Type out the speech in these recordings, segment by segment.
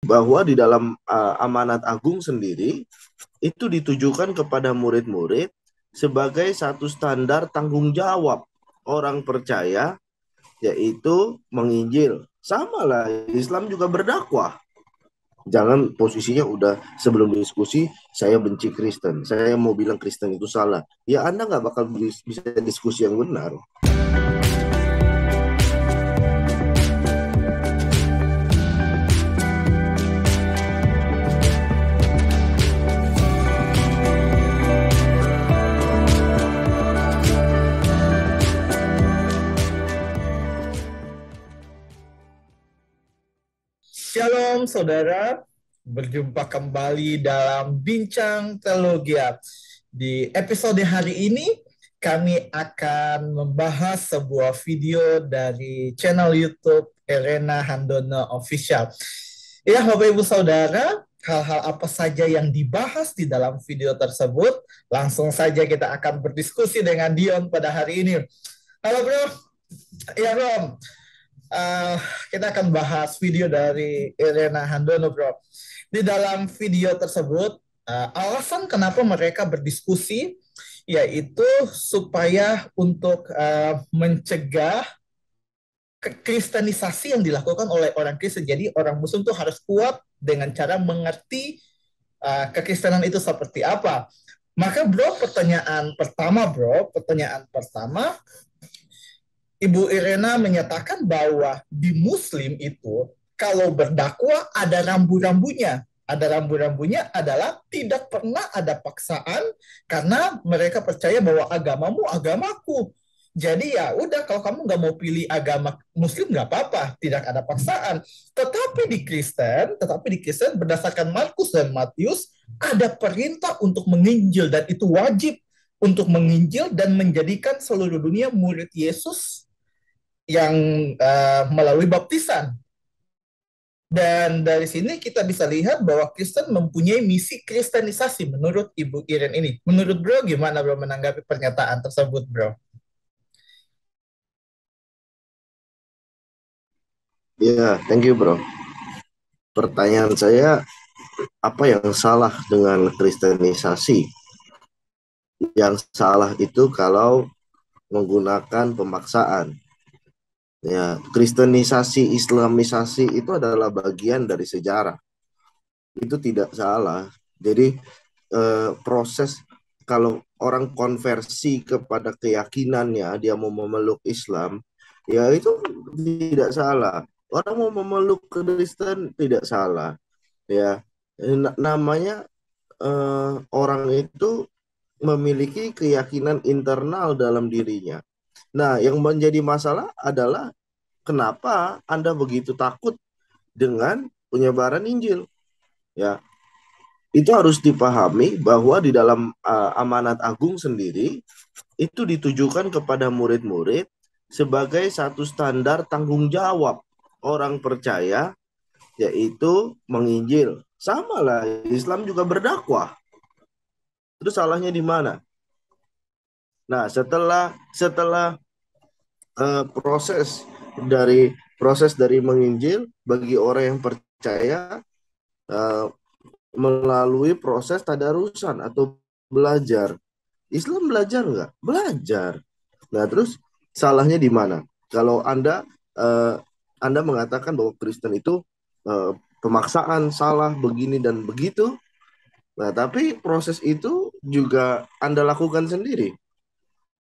bahwa di dalam amanat agung sendiri itu ditujukan kepada murid-murid sebagai satu standar tanggung jawab orang percaya, yaitu menginjil. Sama lah, Islam juga berdakwah. Jangan posisinya udah sebelum diskusi saya benci Kristen, saya mau bilang Kristen itu salah. Ya Anda nggak bakal bisa diskusi yang benar. Shalom saudara, berjumpa kembali dalam Bincang Teologi. Di episode hari ini kami akan membahas sebuah video dari channel YouTube Elena Handono Official. Ya Bapak Ibu Saudara, hal-hal apa saja yang dibahas di dalam video tersebut, langsung saja kita akan berdiskusi dengan Dion pada hari ini. Halo bro, ya Rom. Uh, kita akan bahas video dari Elena Handono, bro. Di dalam video tersebut, alasan kenapa mereka berdiskusi yaitu supaya untuk mencegah kekristenisasi yang dilakukan oleh orang Kristen. Jadi orang Muslim itu harus kuat dengan cara mengerti kekristenan itu seperti apa. Maka pertanyaan pertama, Ibu Irena menyatakan bahwa di Muslim itu kalau berdakwah ada rambu-rambunya. Ada rambu-rambunya adalah tidak pernah ada paksaan karena mereka percaya bahwa agamamu agamaku. Jadi ya udah, kalau kamu nggak mau pilih agama Muslim nggak apa-apa, tidak ada paksaan. Tetapi di Kristen berdasarkan Markus dan Matius ada perintah untuk menginjil, dan itu wajib untuk menginjil dan menjadikan seluruh dunia murid Yesus yang melalui baptisan. Dan dari sini kita bisa lihat bahwa Kristen mempunyai misi kristenisasi menurut Ibu Iren ini. Menurut bro, gimana bro menanggapi pernyataan tersebut bro? Ya, thank you bro. Pertanyaan saya, apa yang salah dengan kristenisasi? Yang salah itu kalau menggunakan pemaksaan. Ya, kristenisasi, islamisasi itu adalah bagian dari sejarah. Itu tidak salah. Jadi proses kalau orang konversi kepada keyakinannya, dia mau memeluk Islam, ya itu tidak salah. Orang mau memeluk Kristen tidak salah. Ya, namanya orang itu memiliki keyakinan internal dalam dirinya. Nah, yang menjadi masalah adalah kenapa Anda begitu takut dengan penyebaran Injil? Ya, itu harus dipahami bahwa di dalam amanat agung sendiri itu ditujukan kepada murid-murid sebagai satu standar tanggung jawab orang percaya, yaitu menginjil. Sama lah, Islam juga berdakwah. Terus salahnya di mana? Nah, setelah proses dari menginjil bagi orang yang percaya, melalui proses tadarusan atau belajar. Islam belajar nggak? Belajar. Nah, terus salahnya di mana? Kalau Anda mengatakan bahwa Kristen itu pemaksaan, salah, begini dan begitu. Nah, tapi proses itu juga Anda lakukan sendiri.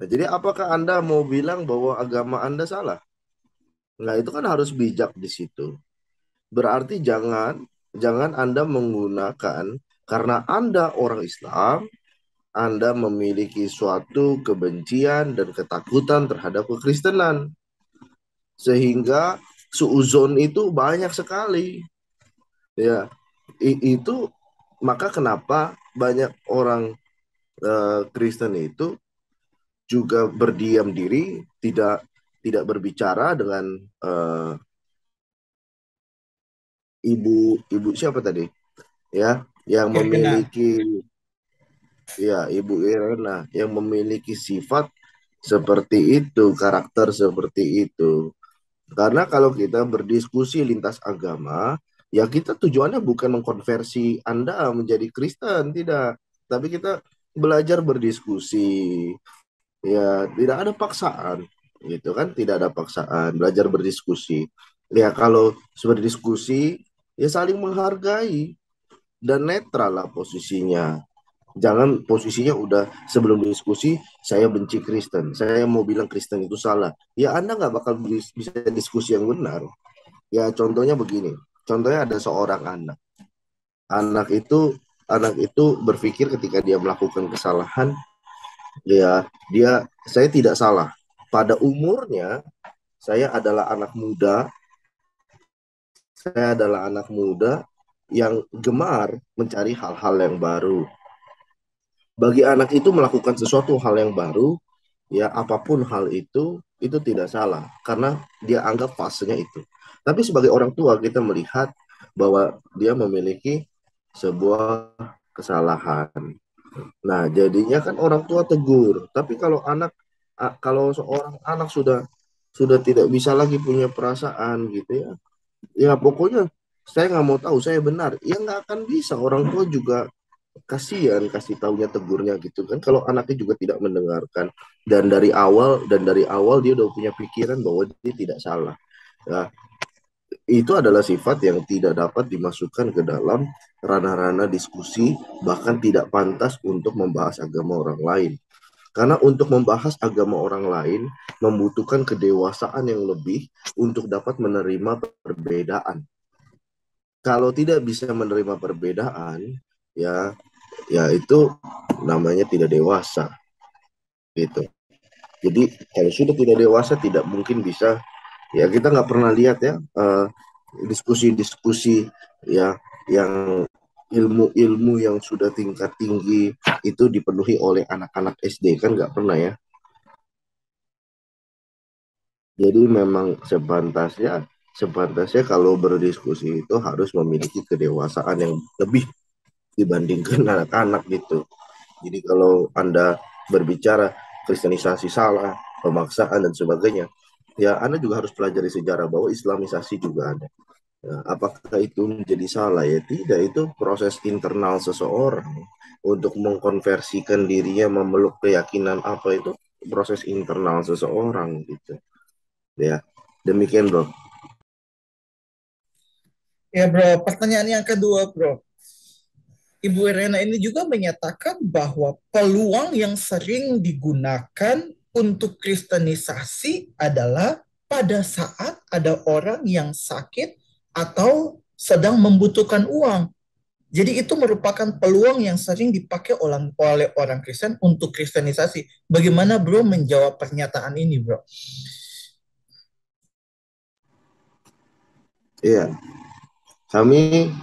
Nah, jadi apakah Anda mau bilang bahwa agama Anda salah? Nah, itu kan harus bijak di situ. Berarti jangan Anda menggunakan karena Anda orang Islam, Anda memiliki suatu kebencian dan ketakutan terhadap kekristenan. Sehingga suuzon itu banyak sekali. Ya, itu maka kenapa banyak orang Kristen itu juga berdiam diri, tidak berbicara dengan ibu siapa tadi? Ya, yang Irena. memiliki Ibu Irena yang memiliki sifat seperti itu, karakter seperti itu. Karena kalau kita berdiskusi lintas agama, Ya kita tujuannya bukan mengkonversi Anda menjadi Kristen, tidak. Tapi kita belajar berdiskusi. Ya, tidak ada paksaan. Gitu kan, tidak ada paksaan. Belajar berdiskusi. Ya, kalau seperti diskusi, ya saling menghargai dan netral lah posisinya. Jangan posisinya udah sebelum diskusi, saya benci Kristen. Saya mau bilang Kristen itu salah. Ya, Anda nggak bakal bisa diskusi yang benar. Ya, contohnya begini. Contohnya ada seorang anak. Anak itu anak itu berpikir ketika dia melakukan kesalahan, ya dia saya tidak salah. Pada umurnya saya adalah anak muda yang gemar mencari hal-hal yang baru. Bagi anak itu melakukan sesuatu hal yang baru, ya apapun hal itu tidak salah karena dia anggap fasenya itu. Tapi sebagai orang tua kita melihat bahwa dia memiliki sebuah kesalahan. Nah, jadinya kan orang tua tegur. Tapi kalau seorang anak sudah tidak bisa lagi punya perasaan gitu ya, ya pokoknya saya nggak mau tahu saya benar. Ya nggak akan bisa. Orang tua juga kasihan kasih taunya tegurnya gitu kan. Kalau anaknya juga tidak mendengarkan dan dari awal dia udah punya pikiran bahwa dia tidak salah. Nah, itu adalah sifat yang tidak dapat dimasukkan ke dalam ranah-ranah diskusi, bahkan tidak pantas untuk membahas agama orang lain. Karena untuk membahas agama orang lain membutuhkan kedewasaan yang lebih untuk dapat menerima perbedaan. Kalau tidak bisa menerima perbedaan, ya ya itu namanya tidak dewasa gitu. Jadi kalau sudah tidak dewasa tidak mungkin bisa, ya kita nggak pernah lihat ya diskusi-diskusi ya yang ilmu-ilmu yang sudah tingkat tinggi itu dipenuhi oleh anak-anak SD, kan nggak pernah ya. Jadi memang sepantasnya kalau berdiskusi itu harus memiliki kedewasaan yang lebih dibandingkan anak-anak gitu. Jadi kalau Anda berbicara kristenisasi salah, pemaksaan dan sebagainya, ya Anda juga harus pelajari sejarah bahwa Islamisasi juga ada. Ya, apakah itu menjadi salah? Ya tidak, itu proses internal seseorang untuk mengkonversikan dirinya memeluk keyakinan apa itu proses internal seseorang gitu. Ya, demikian bro. Ya bro, pertanyaan yang kedua bro. Ibu Irena ini juga menyatakan bahwa peluang yang sering digunakan untuk kristenisasi adalah pada saat ada orang yang sakit atau sedang membutuhkan uang. Jadi itu merupakan peluang yang sering dipakai oleh orang Kristen untuk kristenisasi. Bagaimana bro menjawab pernyataan ini bro? Iya, kami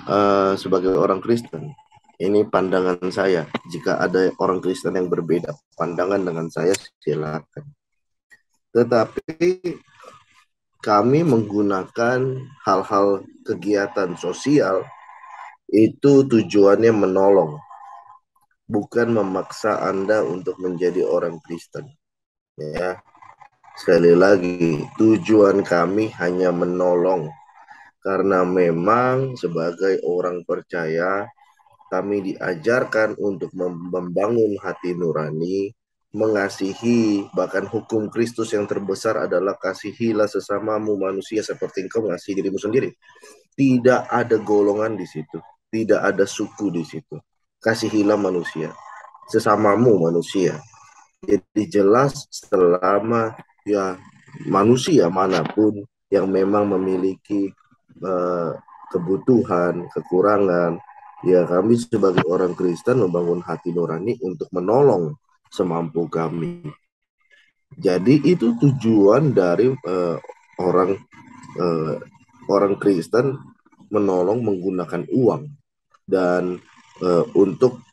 sebagai orang Kristen, ini pandangan saya. Jika ada orang Kristen yang berbeda pandangan dengan saya, silakan. Tetapi kami menggunakan hal-hal kegiatan sosial itu tujuannya menolong, bukan memaksa Anda untuk menjadi orang Kristen. Ya, sekali lagi, tujuan kami hanya menolong karena memang sebagai orang percaya kami diajarkan untuk membangun hati nurani, mengasihi, bahkan hukum Kristus yang terbesar adalah kasihilah sesamamu manusia seperti engkau mengasihi dirimu sendiri. Tidak ada golongan di situ, tidak ada suku di situ. Kasihilah manusia, sesamamu manusia. Jadi jelas selama ya manusia manapun yang memang memiliki uh, kebutuhan, kekurangan, ya kami sebagai orang Kristen membangun hati nurani untuk menolong semampu kami. Jadi itu tujuan dari orang uh, orang Kristen menolong menggunakan uang dan untuk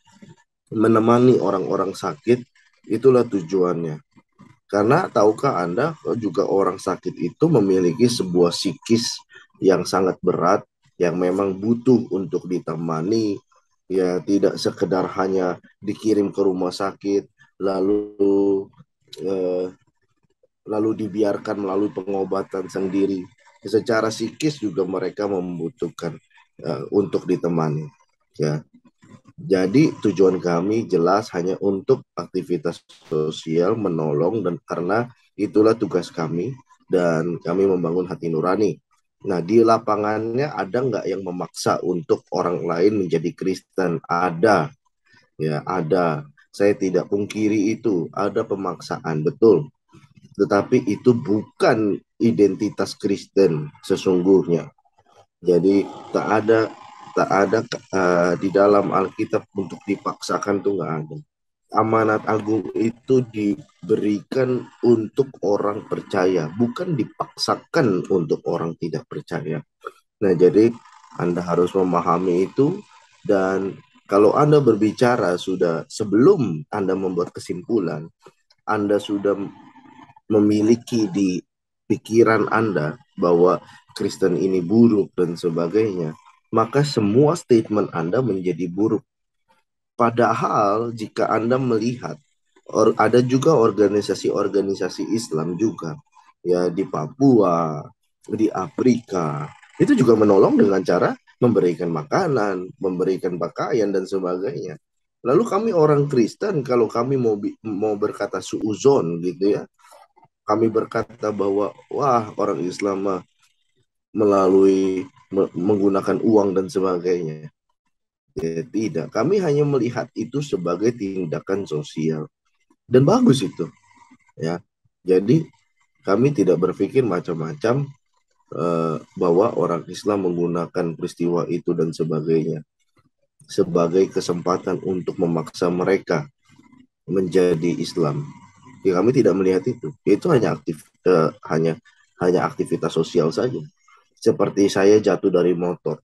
menemani orang-orang sakit, itulah tujuannya. Karena tahukah Anda juga orang sakit itu memiliki sebuah psikis yang sangat berat yang memang butuh untuk ditemani, ya tidak sekedar hanya dikirim ke rumah sakit lalu eh, lalu dibiarkan melalui pengobatan sendiri. Secara psikis juga mereka membutuhkan. untuk ditemani. Ya, jadi tujuan kami jelas hanya untuk aktivitas sosial, menolong, dan karena itulah tugas kami dan kami membangun hati nurani. Nah, di lapangannya ada nggak yang memaksa untuk orang lain menjadi Kristen? Ada, ya ada. Saya tidak pungkiri itu, ada pemaksaan, betul. Tetapi itu bukan identitas Kristen sesungguhnya. Jadi tak ada di dalam Alkitab untuk dipaksakan tuh nggak ada. Amanat agung itu diberikan untuk orang percaya, bukan dipaksakan untuk orang tidak percaya. Nah, jadi Anda harus memahami itu dan kalau Anda berbicara sudah sebelum Anda membuat kesimpulan, Anda sudah memiliki di pikiran Anda bahwa Kristen ini buruk dan sebagainya, maka semua statement Anda menjadi buruk. Padahal jika Anda melihat ada juga organisasi-organisasi Islam juga ya di Papua, di Afrika, itu juga menolong dengan cara memberikan makanan, memberikan pakaian dan sebagainya. Lalu kami orang Kristen kalau kami mau berkata suuzon gitu ya, kami berkata bahwa wah orang Islam melalui menggunakan uang dan sebagainya. Ya, tidak, kami hanya melihat itu sebagai tindakan sosial dan bagus itu, ya. Jadi kami tidak berpikir macam-macam bahwa orang Islam menggunakan peristiwa itu dan sebagainya sebagai kesempatan untuk memaksa mereka menjadi Islam. Ya, kami tidak melihat itu. Itu hanya aktivitas sosial saja. Seperti saya jatuh dari motor.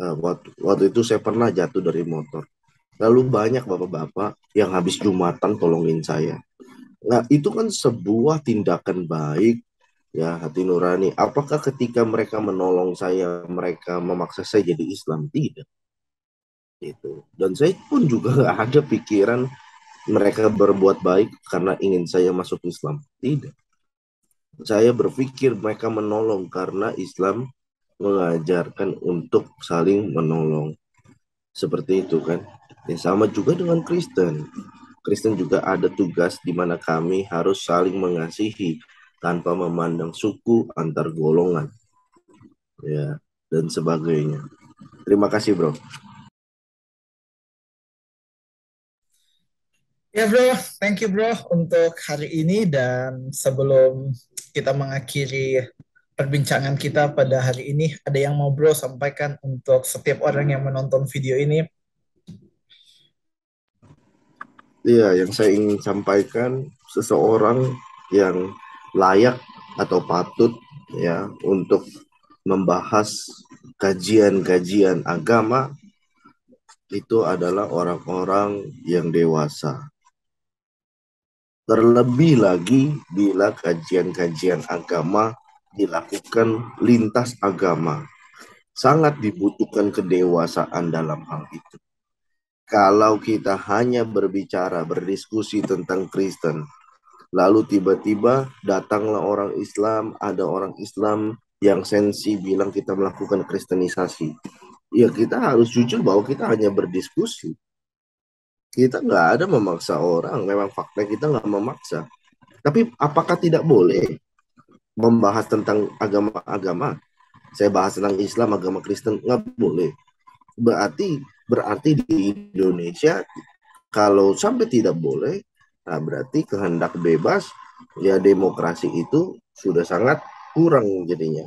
Waktu itu saya pernah jatuh dari motor. Lalu banyak bapak-bapak yang habis Jumatan tolongin saya. Nah, itu kan sebuah tindakan baik, ya, hati nurani. Apakah ketika mereka menolong saya, mereka memaksa saya jadi Islam? Tidak. Itu. Dan saya pun juga nggak ada pikiran mereka berbuat baik karena ingin saya masuk Islam. Tidak. Saya berpikir mereka menolong karena Islam mengajarkan untuk saling menolong. Seperti itu kan. Ya, sama juga dengan Kristen. Kristen juga ada tugas di mana kami harus saling mengasihi tanpa memandang suku antar golongan, ya, dan sebagainya. Terima kasih, Bro. Ya bro, thank you bro untuk hari ini dan sebelum kita mengakhiri perbincangan kita pada hari ini, ada yang mau bro sampaikan untuk setiap orang yang menonton video ini? Iya, yang saya ingin sampaikan, seseorang yang layak atau patut ya untuk membahas kajian-kajian agama itu adalah orang-orang yang dewasa. Terlebih lagi bila kajian-kajian agama dilakukan lintas agama. Sangat dibutuhkan kedewasaan dalam hal itu. Kalau kita hanya berbicara, berdiskusi tentang Kristen, lalu tiba-tiba datanglah orang Islam, ada orang Islam yang sensi bilang kita melakukan kristenisasi. Ya kita harus jujur bahwa kita hanya berdiskusi. Kita nggak ada memaksa orang, memang fakta kita nggak memaksa. Tapi apakah tidak boleh membahas tentang agama-agama? Saya bahas tentang Islam, agama Kristen, nggak boleh. Berarti di Indonesia kalau sampai tidak boleh, nah berarti kehendak bebas, ya demokrasi itu sudah sangat kurang jadinya.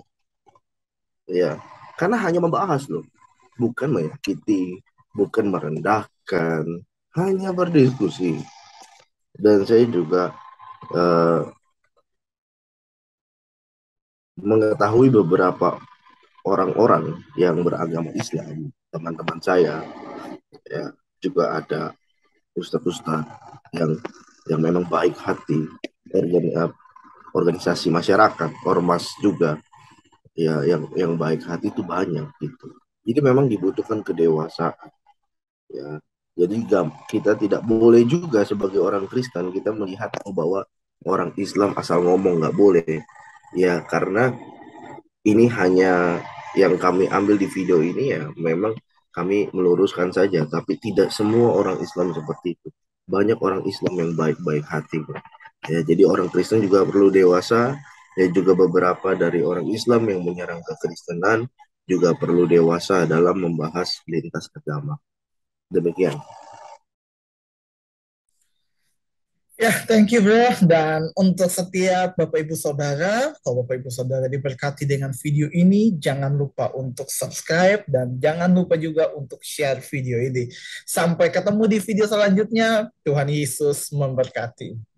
Ya, karena hanya membahas loh, bukan menyakiti, bukan merendahkan, hanya berdiskusi. Dan saya juga eh, mengetahui beberapa orang-orang yang beragama Islam, teman-teman saya, ya juga ada ustadz-ustadz yang memang baik hati, organisasi masyarakat, ormas juga, ya yang baik hati itu banyak gitu. Jadi memang dibutuhkan kedewasaan, ya. Jadi kita tidak boleh juga sebagai orang Kristen kita melihat bahwa orang Islam asal ngomong nggak boleh, ya karena ini hanya yang kami ambil di video ini ya memang kami meluruskan saja, tapi tidak semua orang Islam seperti itu. Banyak orang Islam yang baik-baik hati, bro. Ya, jadi orang Kristen juga perlu dewasa. Ya, juga beberapa dari orang Islam yang menyerang kekristenan juga perlu dewasa dalam membahas lintas agama. Demikian. Ya, thank you bro. Dan untuk setiap Bapak Ibu Saudara, kalau Bapak Ibu Saudara diberkati dengan video ini, jangan lupa untuk subscribe dan jangan lupa juga untuk share video ini. Sampai ketemu di video selanjutnya. Tuhan Yesus memberkati.